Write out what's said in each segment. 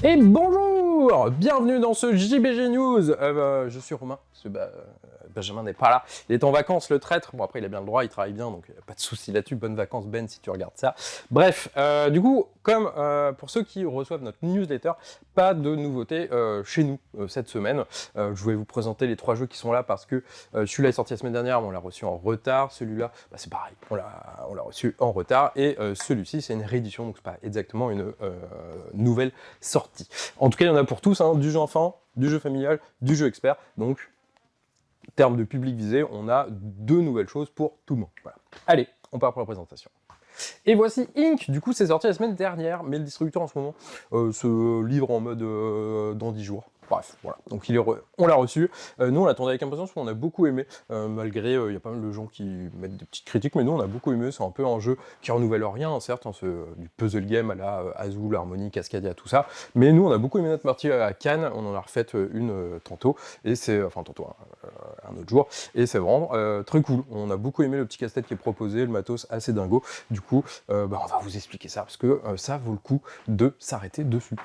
Et bonjour! Bienvenue dans ce JBG News. Je suis Romain, parce que Benjamin n'est pas là. Il est en vacances, le traître. Bon, après, il a bien le droit, il travaille bien, donc pas de souci là-dessus. Bonnes vacances, Ben, si tu regardes ça. Bref, du coup, comme pour ceux qui reçoivent notre newsletter, pas de nouveautés chez nous cette semaine. Je voulais vous présenter les 3 jeux qui sont là parce que celui-là est sorti la semaine dernière, mais on l'a reçu en retard. Celui-là, c'est pareil, on l'a reçu en retard. Et celui-ci, c'est une réédition, donc c'est pas exactement une nouvelle sortie. En tout cas, il y en a pour tous, hein, du jeu enfant, du jeu familial, du jeu expert. Donc, en termes de public visé, on a 2 nouvelles choses pour tout le monde. Voilà. Allez, on part pour la présentation. Et voici Ink, du coup c'est sorti la semaine dernière, mais le distributeur en ce moment se livre en mode dans 10 jours. Bref, voilà, donc on l'a reçu. Nous on l'attendait avec impatience, parce qu'on a beaucoup aimé, malgré, il y a pas mal de gens qui mettent des petites critiques, mais nous on a beaucoup aimé, c'est un peu un jeu qui renouvelle rien, hein, certes, hein, du puzzle game à la Azul, Harmony, Cascadia, tout ça, mais nous on a beaucoup aimé notre partie à Cannes, on en a refait une tantôt, et c'est, enfin tantôt, un autre jour, et c'est vraiment très cool. On a beaucoup aimé le petit casse-tête qui est proposé, le matos assez dingo. Du coup, on va vous expliquer ça, parce que ça vaut le coup de s'arrêter dessus.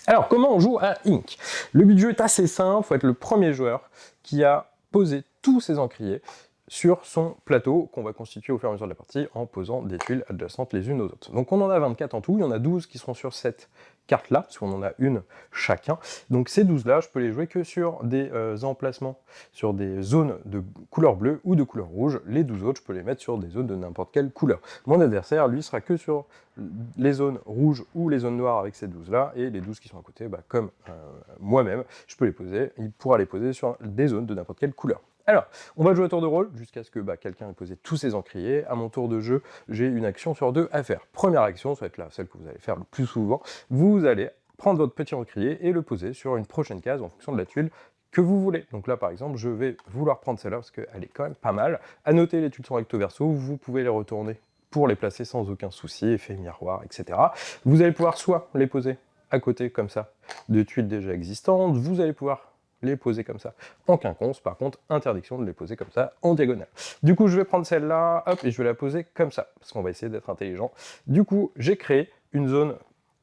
Alors, comment on joue à Ink? Le but du jeu est assez simple, il faut être le premier joueur qui a posé tous ses encriers sur son plateau qu'on va constituer au fur et à mesure de la partie en posant des tuiles adjacentes les unes aux autres. Donc on en a 24 en tout, il y en a 12 qui seront sur cette carte-là, parce qu'on en a une chacun. Donc ces 12-là, je peux les jouer que sur des emplacements, sur des zones de couleur bleue ou de couleur rouge. Les 12 autres, je peux les mettre sur des zones de n'importe quelle couleur. Mon adversaire, lui, sera que sur les zones rouges ou les zones noires avec ces 12-là, et les 12 qui sont à côté, comme moi-même, je peux les poser, il pourra les poser sur des zones de n'importe quelle couleur. Alors, on va jouer à tour de rôle jusqu'à ce que quelqu'un ait posé tous ses encriers. À mon tour de jeu, j'ai une action sur 2 à faire. Première action, ça va être celle que vous allez faire le plus souvent. Vous allez prendre votre petit encrier et le poser sur une prochaine case en fonction de la tuile que vous voulez. Donc là, par exemple, je vais vouloir prendre celle-là parce qu'elle est quand même pas mal. À noter, les tuiles sont recto verso, vous pouvez les retourner pour les placer sans aucun souci, effet miroir, etc. Vous allez pouvoir soit les poser à côté comme ça de tuiles déjà existantes, vous allez pouvoir les poser comme ça en quinconce, par contre, interdiction de les poser comme ça en diagonale. Du coup, je vais prendre celle-là, hop, et je vais la poser comme ça, parce qu'on va essayer d'être intelligent. Du coup, j'ai créé une zone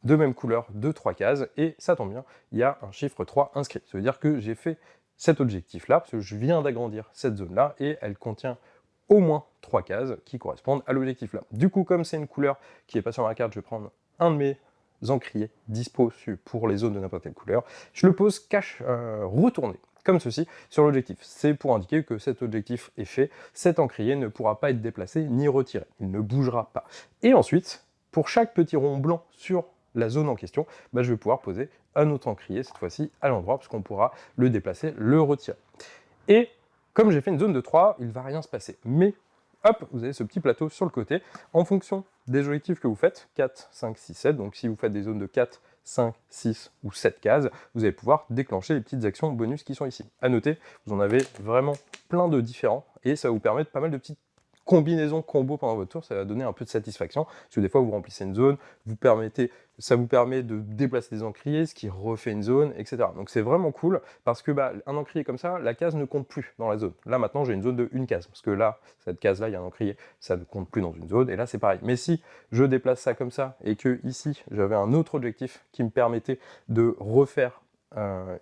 de même couleur de 3 cases, et ça tombe bien, il y a un chiffre 3 inscrit. Ça veut dire que j'ai fait cet objectif-là, parce que je viens d'agrandir cette zone-là, et elle contient au moins 3 cases qui correspondent à l'objectif-là. Du coup, comme c'est une couleur qui n'est pas sur ma carte, je vais prendre un de mes encriers dispo pour les zones de n'importe quelle couleur. Je le pose cache retourné, comme ceci, sur l'objectif. C'est pour indiquer que cet objectif est fait, cet encrier ne pourra pas être déplacé ni retiré, il ne bougera pas. Et ensuite, pour chaque petit rond blanc sur la zone en question, je vais pouvoir poser un autre encrier, cette fois-ci à l'endroit, parce qu'on pourra le déplacer, le retirer. Et comme j'ai fait une zone de 3, il ne va rien se passer. Mais, hop, vous avez ce petit plateau sur le côté. En fonction des objectifs que vous faites, 4, 5, 6, 7, donc si vous faites des zones de 4, 5, 6 ou 7 cases, vous allez pouvoir déclencher les petites actions bonus qui sont ici. A noter, vous en avez vraiment plein de différents, et ça va vous permettre pas mal de petites combinaison combo pendant votre tour, ça va donner un peu de satisfaction, parce que des fois vous remplissez une zone, ça vous permet de déplacer des encriers, ce qui refait une zone, etc. Donc c'est vraiment cool, parce que un encrier comme ça, la case ne compte plus dans la zone. Là maintenant j'ai une zone de une case, parce que là, cette case-là, il y a un encrier, ça ne compte plus dans une zone, et là c'est pareil. Mais si je déplace ça comme ça, et que ici j'avais un autre objectif qui me permettait de refaire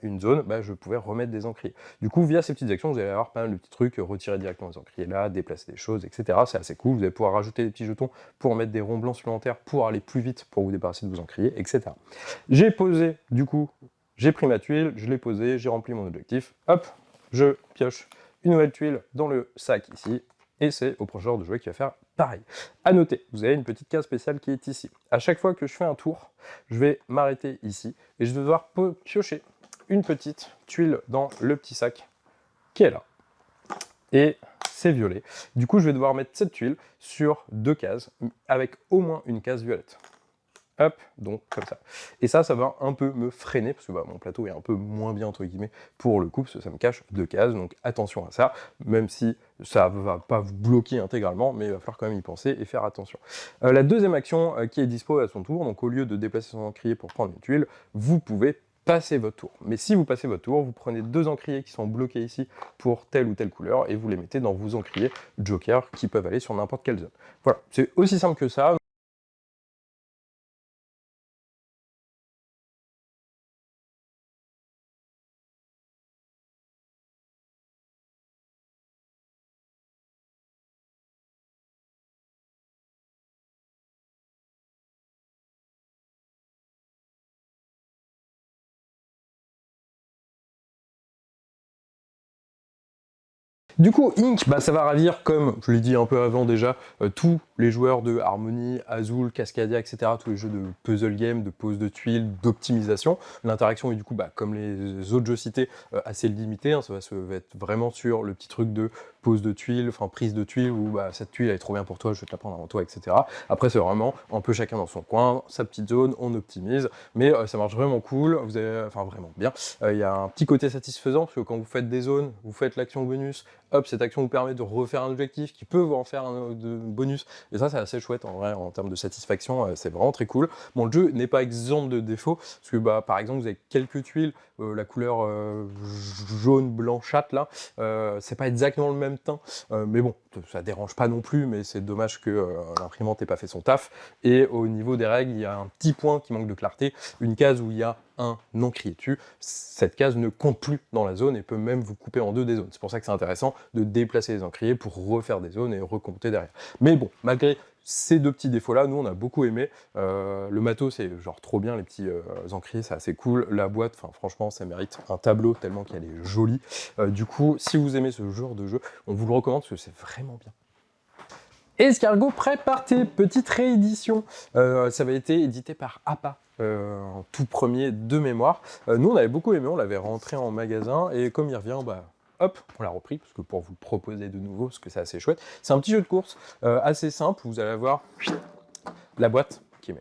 une zone, je pouvais remettre des encriers. Du coup, via ces petites actions, vous allez avoir pas mal de petits trucs, retirer directement les encriers là, déplacer des choses, etc. C'est assez cool, vous allez pouvoir rajouter des petits jetons pour mettre des ronds blancs supplémentaires pour aller plus vite, pour vous débarrasser de vos encriers, etc. J'ai posé, du coup, j'ai pris ma tuile, je l'ai posée, j'ai rempli mon objectif, hop, je pioche une nouvelle tuile dans le sac ici, et c'est au prochain joueur de jouer qui va faire pareil. A noter, vous avez une petite case spéciale qui est ici. À chaque fois que je fais un tour, je vais m'arrêter ici, et je vais devoir piocher une petite tuile dans le petit sac qui est là. Et c'est violet. Du coup, je vais devoir mettre cette tuile sur 2 cases, avec au moins une case violette. Hop, donc comme ça. Et ça va un peu me freiner, parce que mon plateau est un peu moins bien, entre guillemets, pour le coup, parce que ça me cache 2 cases, donc attention à ça, même si ça va pas vous bloquer intégralement, mais il va falloir quand même y penser et faire attention. La deuxième action qui est dispo à son tour, donc au lieu de déplacer son encrier pour prendre une tuile, vous pouvez passer votre tour. Mais si vous passez votre tour, vous prenez 2 encriers qui sont bloqués ici pour telle ou telle couleur, et vous les mettez dans vos encriers Joker qui peuvent aller sur n'importe quelle zone. Voilà, c'est aussi simple que ça. Du coup, Ink, ça va ravir, comme je l'ai dit un peu avant déjà, tous les joueurs de Harmony, Azul, Cascadia, etc., tous les jeux de puzzle game, de pose de tuiles, d'optimisation. L'interaction est du coup, comme les autres jeux cités, assez limitée, hein. Ça va être vraiment sur le petit truc de pose de tuiles, enfin prise de tuiles, où cette tuile elle est trop bien pour toi, je vais te la prendre avant toi, etc. Après, c'est vraiment un peu chacun dans son coin, sa petite zone, on optimise, mais ça marche vraiment cool, vous avez, enfin vraiment bien. Il y a un petit côté satisfaisant, parce que quand vous faites des zones, vous faites l'action bonus, hop, cette action vous permet de refaire un objectif qui peut vous en faire un de bonus. Et ça, c'est assez chouette en vrai, en termes de satisfaction, c'est vraiment très cool. Bon, le jeu n'est pas exempt de défauts, parce que par exemple, vous avez quelques tuiles, la couleur jaune blanchâtre là, c'est pas exactement le même teint, mais bon, ça dérange pas non plus, mais c'est dommage que l'imprimante n'ait pas fait son taf. Et au niveau des règles, il y a un petit point qui manque de clarté, une case où il y a un encrier dessus, cette case ne compte plus dans la zone et peut même vous couper en deux des zones. C'est pour ça que c'est intéressant de déplacer les encriers pour refaire des zones et recompter derrière. Mais bon, malgré ces deux petits défauts-là, nous on a beaucoup aimé. Le matos, c'est genre trop bien, les petits encriers, c'est assez cool. La boîte, franchement, ça mérite un tableau tellement qu'elle est jolie. Du coup, si vous aimez ce genre de jeu, on vous le recommande parce que c'est vraiment bien. Escargot Prêt-Party, petite réédition. Ça avait été édité par APA. En tout premier de mémoire. Nous on avait beaucoup aimé, on l'avait rentré en magasin et comme il revient, hop, on l'a repris parce que pour vous le proposer de nouveau, parce que c'est assez chouette. C'est un petit jeu de course assez simple, vous allez avoir la boîte qui est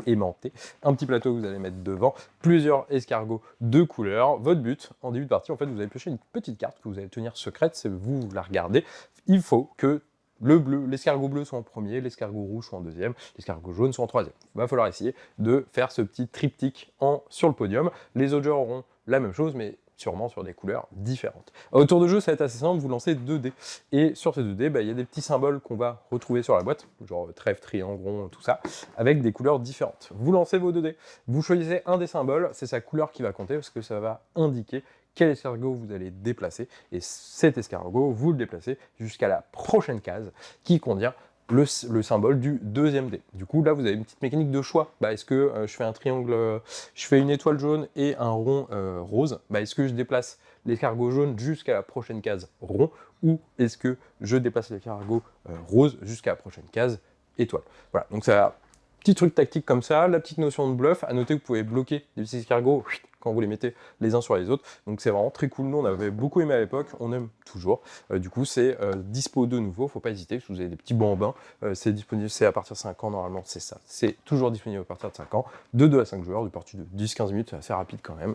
aimantée, un petit plateau que vous allez mettre devant, plusieurs escargots de couleurs. Votre but en début de partie, en fait, vous allez piocher une petite carte que vous allez tenir secrète, c'est vous la regardez. Il faut que l'escargot bleu soit en premier, l'escargot rouge soit en deuxième, l'escargot jaune soit en troisième. Il va falloir essayer de faire ce petit triptyque sur le podium. Les autres joueurs auront la même chose, mais sûrement sur des couleurs différentes. Au tour de jeu, ça va être assez simple, vous lancez 2 dés. Et sur ces 2 dés, il y a des petits symboles qu'on va retrouver sur la boîte, genre trèfle, triangle, rond, tout ça, avec des couleurs différentes. Vous lancez vos 2 dés, vous choisissez un des symboles, c'est sa couleur qui va compter, parce que ça va indiquer quel escargot vous allez déplacer, et cet escargot, vous le déplacez jusqu'à la prochaine case qui contient le symbole du deuxième dé. Du coup, là, vous avez une petite mécanique de choix. Est-ce que je fais un triangle, je fais une étoile jaune et un rond rose, est-ce que je déplace l'escargot jaune jusqu'à la prochaine case rond, ou est-ce que je déplace l'escargot rose jusqu'à la prochaine case étoile. Voilà, donc ça petit truc tactique comme ça, la petite notion de bluff, à noter que vous pouvez bloquer des petits escargots quand vous les mettez les uns sur les autres, donc c'est vraiment très cool. Nous on avait beaucoup aimé à l'époque, on aime toujours. Du coup c'est dispo de nouveau, faut pas hésiter, si vous avez des petits bambins, c'est disponible, c'est à partir de 5 ans normalement, c'est ça, c'est toujours disponible à partir de 5 ans, de 2 à 5 joueurs, de partie de 10-15 minutes, c'est assez rapide quand même,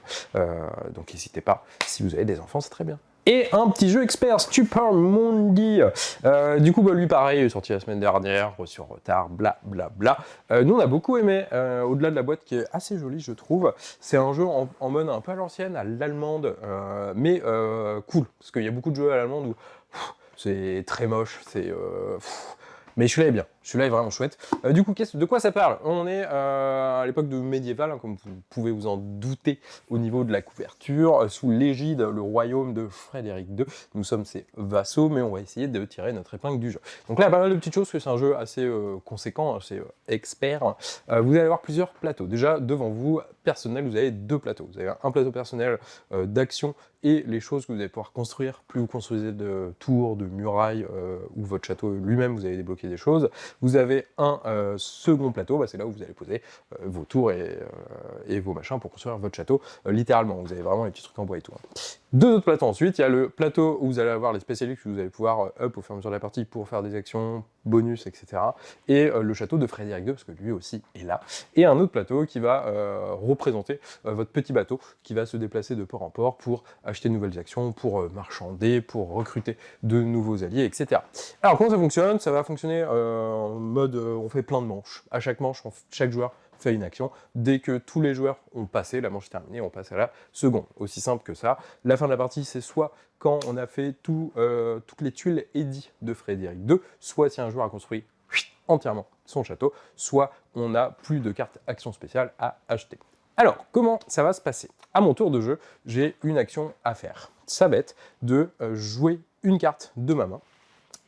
donc n'hésitez pas, si vous avez des enfants c'est très bien. Et un petit jeu expert, Stupor Mundi. Du coup, lui, pareil, il est sorti la semaine dernière, reçu en retard, blablabla. Nous, on a beaucoup aimé, au-delà de la boîte qui est assez jolie, je trouve. C'est un jeu en mode un peu à l'ancienne, à l'allemande, mais cool. Parce qu'il y a beaucoup de jeux à l'allemande où c'est très moche, c'est... mais celui-là est bien, celui-là est vraiment chouette. Du coup, de quoi ça parle? On est à l'époque de médiéval, comme vous pouvez vous en douter au niveau de la couverture, sous l'égide, le royaume de Frédéric II. Nous sommes ses vassaux, mais on va essayer de tirer notre épingle du jeu. Donc là, il y a pas mal de petites choses, parce que c'est un jeu assez conséquent, assez expert. Vous allez avoir plusieurs plateaux. Déjà, devant vous, personnel, vous avez 2 plateaux. Vous avez un plateau personnel d'action et les choses que vous allez pouvoir construire. Plus vous construisez de tours, de murailles, ou votre château lui-même, vous allez débloquer des choses. Vous avez un second plateau, c'est là où vous allez poser vos tours et vos machins pour construire votre château, littéralement. Vous avez vraiment les petits trucs en bois et tout. 2 autres plateaux ensuite, il y a le plateau où vous allez avoir les spécialistes que vous allez pouvoir up au fur et à mesure de la partie pour faire des actions, bonus, etc. Et le château de Frédéric II, parce que lui aussi est là. Et un autre plateau qui va représenter votre petit bateau, qui va se déplacer de port en port pour acheter de nouvelles actions, pour marchander, pour recruter de nouveaux alliés, etc. Alors comment ça fonctionne? Ça va fonctionner en mode on fait plein de manches. À chaque manche, chaque joueur fait une action. Dès que tous les joueurs ont passé, la manche est terminée, on passe à la seconde. Aussi simple que ça. La fin de la partie, c'est soit quand on a fait toutes les tuiles édits de Frédéric II, soit si un joueur a construit entièrement son château, soit on n'a plus de cartes action spéciale à acheter. Alors, comment ça va se passer? À mon tour de jeu, j'ai une action à faire. Ça va être de jouer une carte de ma main.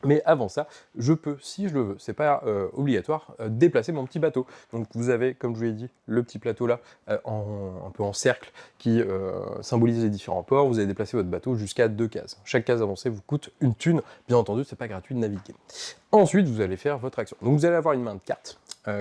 Mais avant ça, je peux, si je le veux, c'est pas obligatoire, déplacer mon petit bateau. Donc vous avez, comme je vous l'ai dit, le petit plateau là, un peu en cercle, qui symbolise les différents ports. Vous allez déplacer votre bateau jusqu'à 2 cases. Chaque case avancée vous coûte une thune. Bien entendu, c'est pas gratuit de naviguer. Ensuite, vous allez faire votre action. Donc vous allez avoir une main de cartes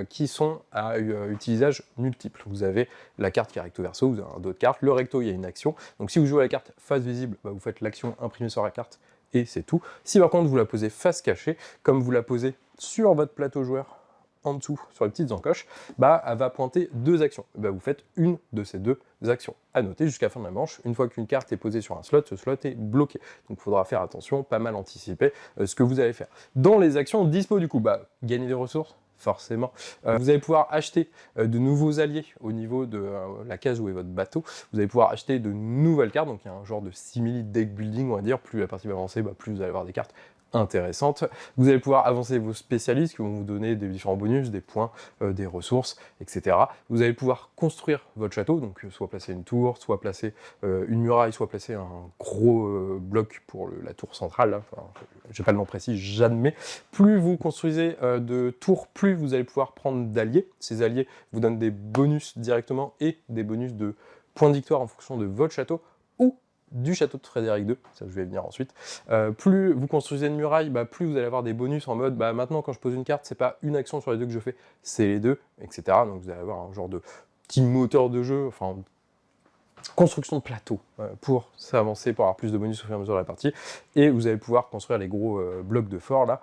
qui sont à utilisage multiple. Vous avez la carte qui est recto verso, vous avez d'autres cartes. Le recto, il y a une action. Donc si vous jouez à la carte face visible, bah, vous faites l'action imprimée sur la carte et c'est tout. Si par contre vous la posez face cachée, comme vous la posez sur votre plateau joueur, en dessous, sur les petites encoches, bah, elle va pointer 2 actions. Bah, vous faites une de ces 2 actions. À noter jusqu'à la fin de la manche, une fois qu'une carte est posée sur un slot, ce slot est bloqué. Donc il faudra faire attention, pas mal anticiper ce que vous allez faire. Dans les actions dispo du coup, bah, gagner des ressources, forcément. Vous allez pouvoir acheter de nouveaux alliés au niveau de la case où est votre bateau. Vous allez pouvoir acheter de nouvelles cartes, donc il y a un genre de simili deck building, on va dire. Plus la partie va avancer, bah, plus vous allez avoir des cartes intéressantes. Vous allez pouvoir avancer vos spécialistes qui vont vous donner des différents bonus, des points, des ressources, etc. Vous allez pouvoir construire votre château, donc soit placer une tour, soit placer une muraille, soit placer un gros bloc pour la tour centrale. Enfin, j'ai pas le nom précis, j'admets. Plus vous construisez de tours, plus vous allez pouvoir prendre d'alliés. Ces alliés vous donnent des bonus directement et des bonus de points de victoire en fonction de votre château ou du château de Frédéric II, ça je vais venir ensuite. Plus vous construisez une muraille, bah, plus vous allez avoir des bonus en mode, bah, maintenant quand je pose une carte, c'est pas une action sur les 2 que je fais, c'est les 2, etc. Donc vous allez avoir un genre de petit moteur de jeu, enfin construction de plateau pour s'avancer, pour avoir plus de bonus au fur et à mesure de la partie, et vous allez pouvoir construire les gros blocs de fort là,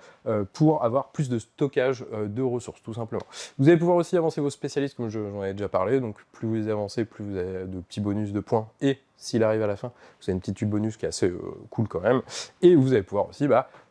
pour avoir plus de stockage de ressources, tout simplement. Vous allez pouvoir aussi avancer vos spécialistes, comme j'en ai déjà parlé, donc plus vous les avancez, plus vous avez de petits bonus de points, et s'il arrive à la fin, vous avez une petite tube bonus qui est assez cool quand même, et vous allez pouvoir aussi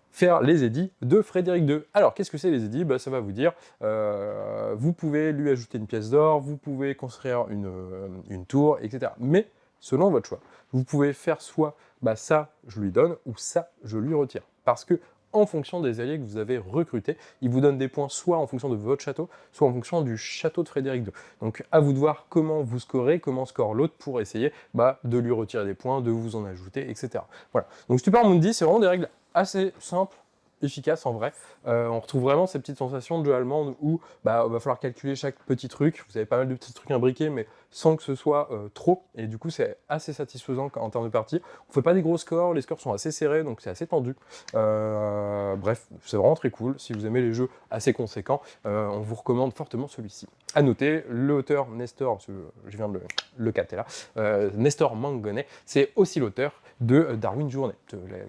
faire les édits de Frédéric II. Alors, qu'est-ce que c'est les édits? Ça va vous dire, vous pouvez lui ajouter une pièce d'or, vous pouvez construire une tour, etc. Mais, selon votre choix, vous pouvez faire soit, ça, je lui donne, ou ça, je lui retire. Parce que, en fonction des alliés que vous avez recrutés, ils vous donnent des points soit en fonction de votre château, soit en fonction du château de Frédéric II. Donc, à vous de voir comment vous scorez, comment score l'autre pour essayer de lui retirer des points, de vous en ajouter, etc. Voilà. Donc, Stupor Mundi, c'est vraiment des règles assez simple, efficace en vrai. On retrouve vraiment ces petites sensations de jeu allemande où il va falloir calculer chaque petit truc. Vous avez pas mal de petits trucs imbriqués, mais sans que ce soit trop. Et du coup, c'est assez satisfaisant en termes de partie. On fait pas des gros scores, les scores sont assez serrés, donc c'est assez tendu. Bref, c'est vraiment très cool. Si vous aimez les jeux assez conséquents, on vous recommande fortement celui-ci. À noter, l'auteur Nestor, je viens de le capter là, Nestor Mangonet, c'est aussi l'auteur de Darwin Journée,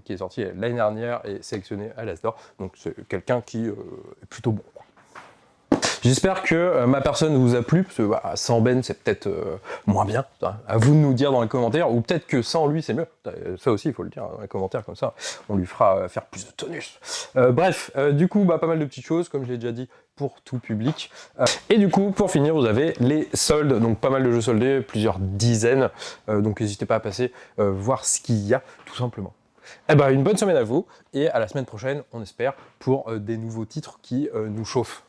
qui est sorti l'année dernière et sélectionné à l'As d'Or. Donc c'est quelqu'un qui est plutôt bon. J'espère que ma personne vous a plu, parce que sans Ben c'est peut-être moins bien, à vous de nous dire dans les commentaires, ou peut-être que sans lui c'est mieux, ça aussi il faut le dire dans les commentaires, comme ça on lui fera faire plus de tonus. Bref, du coup pas mal de petites choses, comme je l'ai déjà dit, pour tout public. Et du coup, pour finir, vous avez les soldes, donc pas mal de jeux soldés, plusieurs dizaines, donc n'hésitez pas à passer voir ce qu'il y a, tout simplement. Une bonne semaine à vous, et à la semaine prochaine, on espère, pour des nouveaux titres qui nous chauffent.